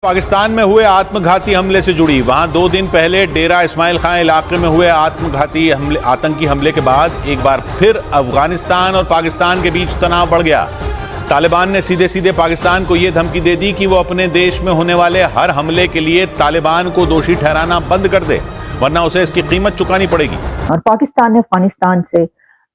पाकिस्तान में हुए आत्मघाती हमले से जुड़ी वहां 2 दिन पहले डेरा इस्माइल खान इलाके में हुए आतंकी हमले के बाद एक बार फिर अफगानिस्तान और पाकिस्तान के बीच तनाव बढ़ गया। तालिबान ने सीधे सीधे पाकिस्तान को यह धमकी दे दी कि वो अपने देश में होने वाले हर हमले के लिए तालिबान को दोषी ठहराना बंद कर दे, वरना उसे इसकी कीमत चुकानी पड़ेगी। और पाकिस्तान ने अफगानिस्तान से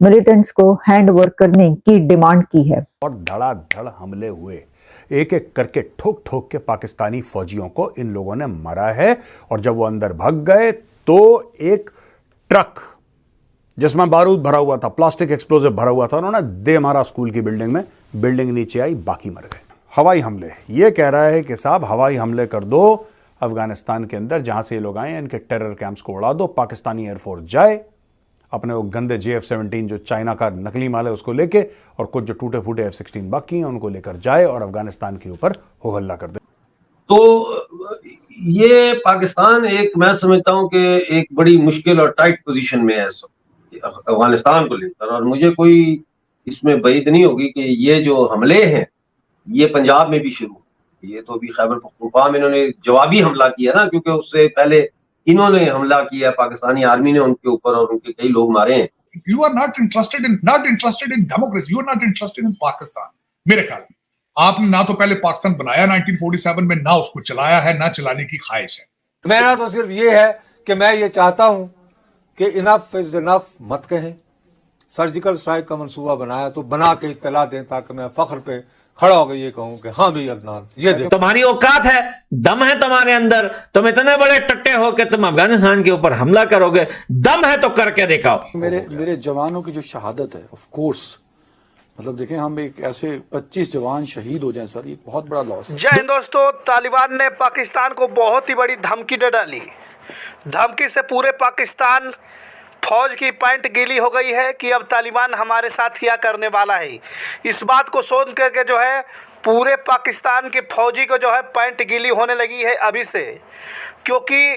मिलिटेंट्स को हैंड ओवर करने की डिमांड की है और धड़ाधड़ हमले हुए, एक एक करके ठोक ठोक के पाकिस्तानी फौजियों को इन लोगों ने मारा है। और जब वो अंदर भाग गए तो एक ट्रक जिसमें बारूद भरा हुआ था, प्लास्टिक एक्सप्लोजिव भरा हुआ था, उन्होंने दे मारा स्कूल की बिल्डिंग में, बिल्डिंग नीचे आई, बाकी मर गए। हवाई हमले, ये कह रहा है कि साहब हवाई हमले कर दो अफगानिस्तान के अंदर, जहां से ये लोग आए इनके टेरर कैंप्स को उड़ा दो, पाकिस्तानी एयरफोर्स जाए अपने वो गंदे JF-17 जो चाइना का नकली माल है उसको लेके, और कुछ जो टूटे फूटे F-16 बाकी हैं उनको लेकर जाए और अफगानिस्तान के ऊपर हो हल्ला कर दे। तो ये पाकिस्तान मैं समझता हूं कि एक बड़ी मुश्किल और टाइट पोजीशन में है अफगानिस्तान को लेकर, और मुझे कोई इसमें बैद नहीं होगी कि ये जो हमले हैं ये पंजाब में भी शुरू, ये तो अभी खैबर पख्तूनख्वा में इन्होंने जवाबी हमला किया ना, क्योंकि उससे पहले इन्होंने हमला किया, पाकिस्तानी आर्मी ने उनके ऊपर, और उनके कई लोग मारे हैं। You are not interested in democracy. You are not interested in Pakistan. मेरे ख्याल में आपने ना तो पहले पाकिस्तान बनाया 1947 में, ना उसको चलाया है, ना चलाने की ख्वाहिश है। मेरा तो सिर्फ ये है कि मैं ये चाहता हूं कि इनफ इज इनफ मत कहें। सर्जिकल स्ट्राइक का मंसूबा बनाया तो बना के इत्तला दें, ताकि मैं फख्र पे खड़ा होकर ये कहूं कि हाँ भाई अदनान, ये देखो तुम्हारी औकात है, दम है तुम्हारे अंदर, तुम इतने बड़े टट्टे हो कि तुम अफगानिस्तान के ऊपर हमला करोगे, दम है तो करके दिखाओ। मेरे जवानों की जो शहादत है, ऑफ कोर्स, मतलब देखें, हम एक ऐसे 25 जवान शहीद हो जाएं सर, ये बहुत बड़ा लॉस है। जय हिंद दोस्तों, तालिबान ने पाकिस्तान को बहुत ही बड़ी धमकी दे डाली। धमकी से पूरे पाकिस्तान फौज की पैंट गीली हो गई है कि अब तालिबान हमारे साथ क्या करने वाला है। इस बात को सोच करके जो है पूरे पाकिस्तान के फौजी को जो है पैंट गीली होने लगी है अभी से, क्योंकि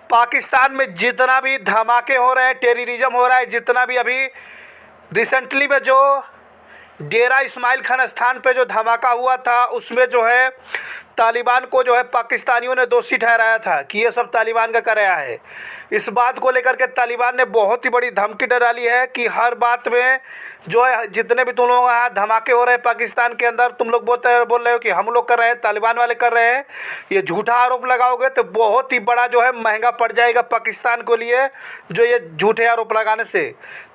पाकिस्तान में जितना भी धमाके हो रहे हैं, टेररिज्म हो रहा है, जितना भी अभी रिसेंटली में जो डेरा इस्माइल खान स्थान पे जो धमाका हुआ था, उसमें जो है तालिबान को जो है पाकिस्तानियों ने दोषी ठहराया था कि ये सब तालिबान का कराया है। इस बात को लेकर के तालिबान ने बहुत ही बड़ी धमकी डाली है कि हर बात में जो है, जितने भी तुम लोग यहाँ धमाके हो रहे हैं पाकिस्तान के अंदर, तुम लोग बोल रहे हो कि हम लोग कर रहे हैं, तालिबान वाले कर रहे हैं, ये झूठा आरोप लगाओगे तो बहुत ही बड़ा जो है महंगा पड़ जाएगा पाकिस्तान को लिए, जो ये झूठे आरोप लगाने से।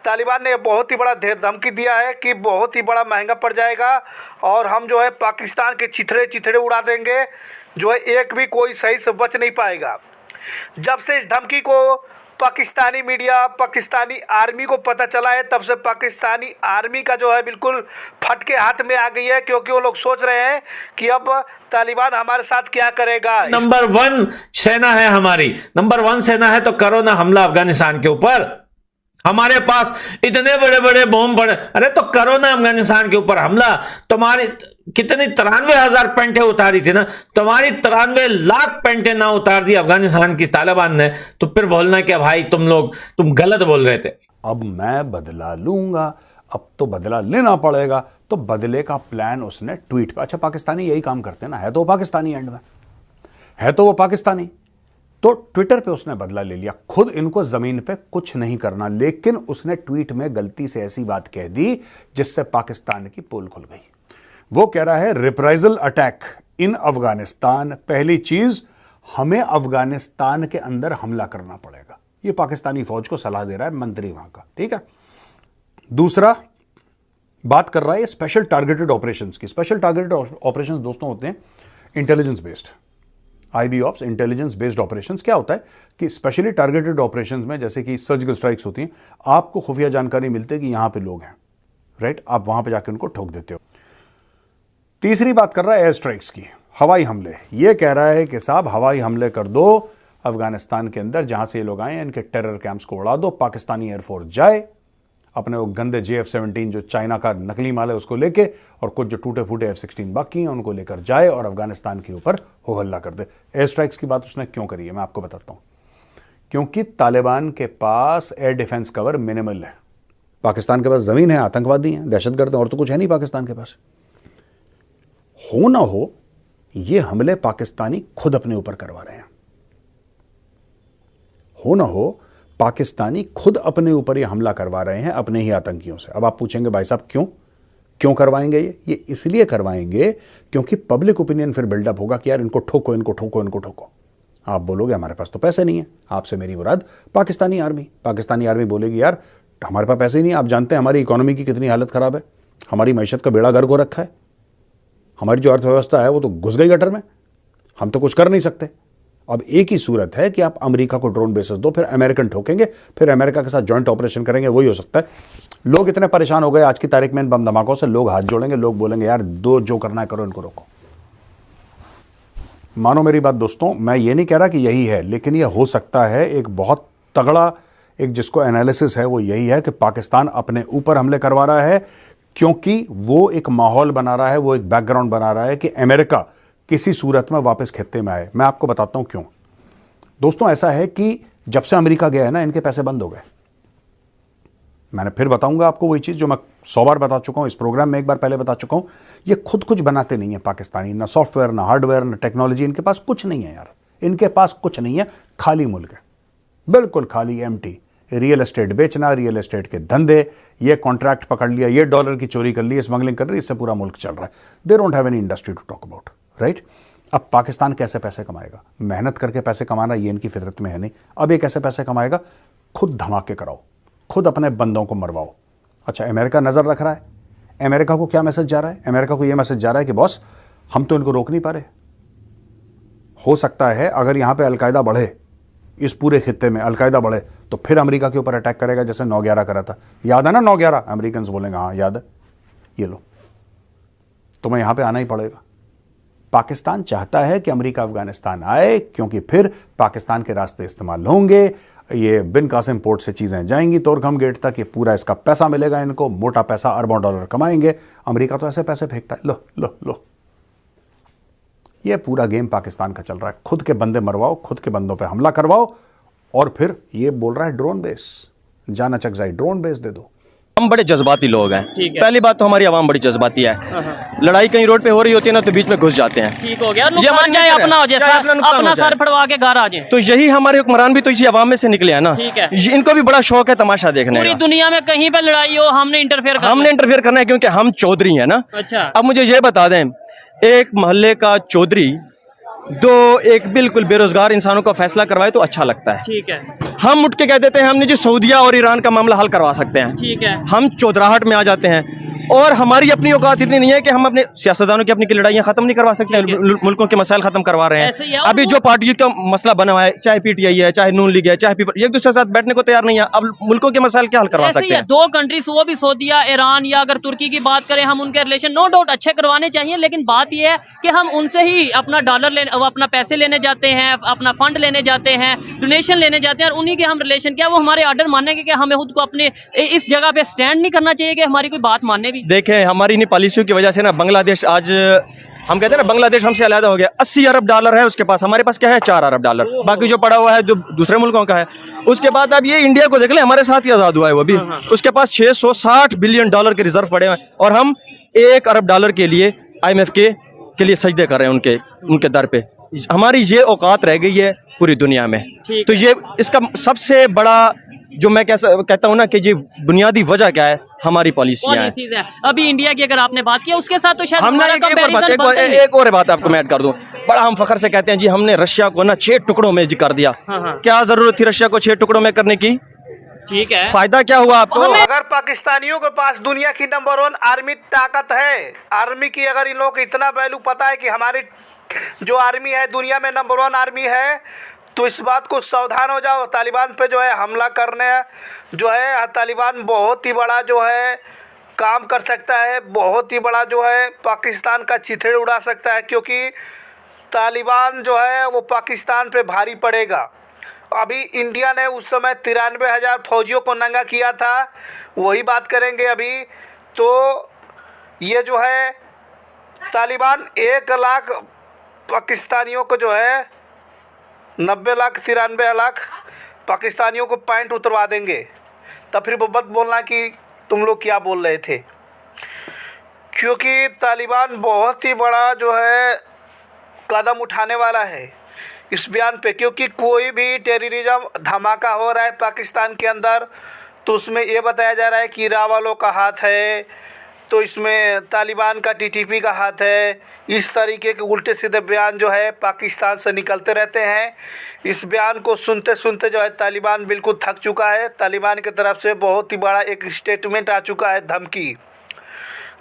तालिबान ने बहुत ही बड़ा धमकी दिया है कि बहुत ही बड़ा महंगा पड़ जाएगा और हम जो है पाकिस्तान के चिथड़े उड़ा देंगे, जो है एक भी कोई सही से बच नहीं पाएगा। जब से इस धमकी को पाकिस्तानी मीडिया, पाकिस्तानी आर्मी को पता चला है, तब से पाकिस्तानी आर्मी का जो है बिल्कुल फटके हाथ में आ गई है, क्योंकि वो लोग सोच रहे हैं कि अब तालिबान हमारे साथ क्या करेगा। नंबर 1 सेना है हमारी, नंबर 1 सेना है, तो करो ना हमला अफगानिस्तान के ऊपर। हमारे पास इतने बड़े बड़े बॉम्ब पड़े, अरे तो करो ना अफगानिस्तान के ऊपर हमला। तुम्हारी कितनी 93,000 पेंटें उतारी थी ना, तुम्हारी 93 लाख पेंटें ना उतार दी अफगानिस्तान की तालिबान ने, तो फिर बोलना कि भाई तुम गलत बोल रहे थे। अब मैं बदला लूंगा, अब तो बदला लेना पड़ेगा, तो बदले का प्लान उसने ट्वीट पे। अच्छा, पाकिस्तानी यही काम करते हैं ना, है तो वो पाकिस्तानी, एंड में है तो वो पाकिस्तानी, तो ट्विटर पे उसने बदला ले लिया। खुद इनको जमीन पे कुछ नहीं करना, लेकिन उसने ट्वीट में गलती से ऐसी बात कह दी जिससे पाकिस्तान की पोल खुल गई। वो कह रहा है रिप्राइजल अटैक इन अफगानिस्तान, पहली चीज हमें अफगानिस्तान के अंदर हमला करना पड़ेगा। ये पाकिस्तानी फौज को सलाह दे रहा है मंत्री वहां का, ठीक है। दूसरा बात कर रहा है स्पेशल टारगेटेड ऑपरेशंस की। स्पेशल टारगेटेड ऑपरेशंस दोस्तों होते हैं intelligence based, IB ops, intelligence based operations. क्या होता है कि स्पेशली टारगेटेड ऑपरेशंस में, जैसे कि सर्जिकल स्ट्राइक्स होती हैं, आपको खुफिया जानकारी मिलती है कि यहां पे लोग हैं, राइट, आप वहां पे जाकर उनको ठोक देते हो। तीसरी बात कर रहा है एयर स्ट्राइक्स की, हवाई हमले। यह कह रहा है कि साहब हवाई हमले कर दो अफगानिस्तान के अंदर, जहां से ये लोग आए इनके टेरर कैंप्स को उड़ा दो, पाकिस्तानी एयरफोर्स जाए अपने वो गंदे JF-17 जो चाइना का नकली माल है उसको लेके, और कुछ जो टूटे फूटे F-16 बाकी हैं उनको लेकर जाए और अफगानिस्तान के ऊपर हो हल्ला कर दे। एयर स्ट्राइक्स की बात उसने क्यों करी है मैं आपको बताता हूं। क्योंकि तालिबान के पास एयर डिफेंस कवर मिनिमल है। पाकिस्तान के पास जमीन है, आतंकवादी हैं, दहशतगर्द हैं, और तो कुछ है नहीं पाकिस्तान के पास। हो ना हो, ये हमले पाकिस्तानी खुद अपने ऊपर करवा रहे हैं। हो ना हो, पाकिस्तानी खुद अपने ऊपर ये हमला करवा रहे हैं अपने ही आतंकियों से। अब आप पूछेंगे भाई साहब क्यों करवाएंगे ये इसलिए करवाएंगे क्योंकि पब्लिक ओपिनियन फिर बिल्डअप होगा कि यार इनको ठोको, इनको ठोको, इनको ठोको। आप बोलोगे हमारे पास तो पैसे नहीं है, आपसे मेरी मुराद पाकिस्तानी आर्मी बोलेगी यार हमारे पास पैसे ही नहीं। आप जानते हैं हमारी इकोनॉमी की कितनी हालत खराब है, हमारी मैशत का बेड़ा गर्क हो रखा है, हमारी जो अर्थव्यवस्था है वो तो घुस गई गटर में, हम तो कुछ कर नहीं सकते। अब एक ही सूरत है कि आप अमेरिका को ड्रोन बेसेस दो, फिर अमेरिकन ठोकेंगे, फिर अमेरिका के साथ जॉइंट ऑपरेशन करेंगे, वही हो सकता है। लोग इतने परेशान हो गए आज की तारीख में इन बम धमाकों से, लोग हाथ जोड़ेंगे, लोग बोलेंगे यार जो करना है करो, इनको रोको। मानो मेरी बात दोस्तों, मैं ये नहीं कह रहा कि यही है, लेकिन यह हो सकता है एक बहुत तगड़ा एक जिसको एनालिसिस है वो यही है कि पाकिस्तान अपने ऊपर हमले करवा रहा है क्योंकि वो एक माहौल बना रहा है, वो एक बैकग्राउंड बना रहा है कि अमेरिका किसी सूरत में वापस खित्ते में आए। मैं आपको बताता हूं क्यों। दोस्तों ऐसा है कि जब से अमेरिका गया है ना, इनके पैसे बंद हो गए। मैंने फिर बताऊंगा आपको वही चीज जो मैं 100 बार बता चुका हूं, इस प्रोग्राम में एक बार पहले बता चुका हूं। ये खुद कुछ बनाते नहीं है पाकिस्तानी, ना सॉफ्टवेयर, ना हार्डवेयर, ना टेक्नोलॉजी, इनके पास कुछ नहीं है यार, इनके पास कुछ नहीं है, खाली मुल्क है, बिल्कुल खाली एम्प्टी। रियल एस्टेट बेचना, रियल एस्टेट के धंधे, ये कॉन्ट्रैक्ट पकड़ लिया, ये डॉलर की चोरी कर ली, स्मगलिंग कर रही, इससे पूरा मुल्क चल रहा है। They don't have any industry to talk about, right. अब पाकिस्तान कैसे पैसे कमाएगा? मेहनत करके पैसे कमाना ये इनकी फितरत में है नहीं। अब ये कैसे पैसे कमाएगा? खुद धमाके कराओ, खुद अपने बंदों को मरवाओ। अच्छा, अमेरिका नजर रख रहा है। अमेरिका को क्या मैसेज जा रहा है? अमेरिका को यह मैसेज जा रहा है कि बॉस हम तो इनको रोक नहीं पा रहे। हो सकता है अगर यहां पे अलकायदा बढ़े, इस पूरे खित्ते में अलकायदा बढ़े, तो फिर अमेरिका के ऊपर अटैक करेगा जैसे 9/11 करा था। याद है ना 9/11? अमेरिकन बोलेंगे हाँ याद है, ये लो तुम्हें यहां पे आना ही पड़ेगा। पाकिस्तान चाहता है कि अमेरिका अफगानिस्तान आए क्योंकि फिर पाकिस्तान के रास्ते इस्तेमाल होंगे, ये बिन कासिम पोर्ट से चीजें जाएंगी तोरखम गेट तक, ये पूरा इसका पैसा मिलेगा इनको, मोटा पैसा, अरबों डॉलर कमाएंगे। अमेरिका तो ऐसे पैसे फेंकता है, लो लो लो। ये पूरा गेम पाकिस्तान का चल रहा है। खुद के बंदे मरवाओ, खुद के बंदों पे हमला करवाओ, और फिर ये बोल रहा है ड्रोन बेस, जाना चकजाई ड्रोन बेस दे दो। हम बड़े जज्बाती लोग हैं। पहली बात तो हमारी आवाम बड़ी जज्बाती है। लड़ाई कहीं रोड पे हो रही होती है ना, तो बीच में घुस जाते हैं। ठीक हो गया, चाहे अपना हो जाए, अपना सर फड़वा के घर आ जाए। तो यही हमारे हुक्मरान भी तो इसी आवाम में से निकले हैं ना। ठीक है, इनको भी बड़ा शौक है तमाशा देखने का। पूरी दुनिया में कहीं पे लड़ाई हो हमने इंटरफेयर करना है क्योंकि हम चौधरी हैं ना। अच्छा, अब मुझे ये बता दें, एक मोहल्ले का चौधरी एक बिल्कुल बेरोजगार इंसानों का फैसला करवाए तो अच्छा लगता है। ठीक है, हम उठ के कह देते हैं हमने जो सऊदीया और ईरान का मामला हल करवा सकते हैं। ठीक है, हम चौधराहट में आ जाते हैं और हमारी अपनी औकात इतनी नहीं है कि हम अपने सियासतदानों की अपनी लड़ाइयां खत्म नहीं करवा सकते, मुल्कों के मसाइल खत्म करवा रहे हैं। अभी जो पार्टी का मसला बना हुआ है, चाहे पीटीआई है, चाहे नून लीग है, चाहे एक दूसरे के साथ बैठने को तैयार नहीं है। अब मुल्कों के मसाइल क्या हल करवा सकते हैं? 2 कंट्रीज, वो भी सऊदीया, ईरान या अगर तुर्की की बात करें, हम उनके रिलेशन नो डाउट अच्छे करवाने चाहिए, लेकिन बात यह है कि हम उनसे ही अपना अपना पैसे लेने जाते हैं, अपना फंड लेने जाते हैं, डोनेशन लेने जाते हैं, और उन्हीं के हम रिलेशन क्या वो हमारे ऑर्डर मानेंगे कि हमें खुद को अपने इस जगह पे स्टैंड नहीं करना चाहिए कि हमारी कोई बात माने भी। देखें, हमारी इन्हीं पॉलिसियों की वजह से ना बांग्लादेश आज हम कहते हैं ना बांग्लादेश हमसे अलग हो गया। 80 अरब डॉलर है उसके पास, हमारे पास क्या है 4 अरब डॉलर, बाकी जो पड़ा हुआ है जो दूसरे मुल्कों का है। उसके बाद अब ये इंडिया को देख ले, हमारे साथ ही आजाद हुआ है वो भी, उसके पास 660 बिलियन डॉलर के रिजर्व पड़े हुए हैं और हम 1 अरब डॉलर के लिए IMF के लिए सजदे कर रहे हैं उनके दर पे। हमारी ये औकात रह गई है पूरी दुनिया में। तो ये इसका सबसे बड़ा जो मैं कहता हूँ ना कि ये बुनियादी वजह क्या है, हमारी पॉलिसियां हैं। अभी इंडिया की अगर आपने बात किया उसके साथ तो शायद हमने एक और बात आपको मैं ऐड कर दूं, बड़ा हम फखर से कहते हैं जी हमने रशिया को ना 6 टुकड़ों में कर दिया। क्या जरूरत थी रशिया को 6 टुकड़ों में करने की? ठीक है, फायदा क्या हुआ आपको? अगर पाकिस्तानियों के पास दुनिया की नंबर 1 आर्मी ताकत है, आर्मी की अगर इन लोगों को इतना वैल्यू पता है कि हमारी जो आर्मी है दुनिया में नंबर 1 आर्मी है, तो इस बात को सावधान हो जाओ। तालिबान पे जो है हमला करने जो है तालिबान बहुत ही बड़ा जो है काम कर सकता है, बहुत ही बड़ा जो है पाकिस्तान का चिथड़े उड़ा सकता है, क्योंकि तालिबान जो है वो पाकिस्तान पे भारी पड़ेगा। अभी इंडिया ने उस समय 93,000 फौजियों को नंगा किया था, वही बात करेंगे अभी। तो ये जो है तालिबान 1 लाख पाकिस्तानियों को जो है 90 लाख 93 लाख पाकिस्तानियों को पैंट उतरवा देंगे। तब फिर वो मत बोलना कि तुम लोग क्या बोल रहे थे, क्योंकि तालिबान बहुत ही बड़ा जो है कदम उठाने वाला है इस बयान पे, क्योंकि कोई भी टेररिज्म धमाका हो रहा है पाकिस्तान के अंदर तो उसमें ये बताया जा रहा है कि इराक वालों का हाथ है, तो इसमें तालिबान का टीटीपी का हाथ है। इस तरीके के उल्टे सीधे बयान जो है पाकिस्तान से निकलते रहते हैं। इस बयान को सुनते सुनते जो है तालिबान बिल्कुल थक चुका है। तालिबान की तरफ से बहुत ही बड़ा एक स्टेटमेंट आ चुका है, धमकी,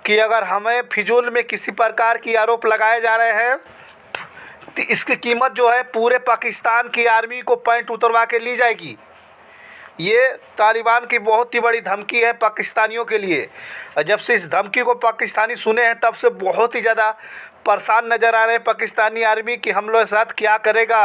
कि अगर हमें फिजूल में किसी प्रकार की आरोप लगाए जा रहे हैं तो इसकी कीमत जो है पूरे पाकिस्तान की आर्मी को पैंट उतरवा के ली जाएगी। ये तालिबान की बहुत ही बड़ी धमकी है पाकिस्तानियों के लिए। जब से इस धमकी को पाकिस्तानी सुने हैं तब से बहुत ही ज़्यादा परेशान नज़र आ रहे हैं पाकिस्तानी आर्मी कि हम लोग के साथ क्या करेगा।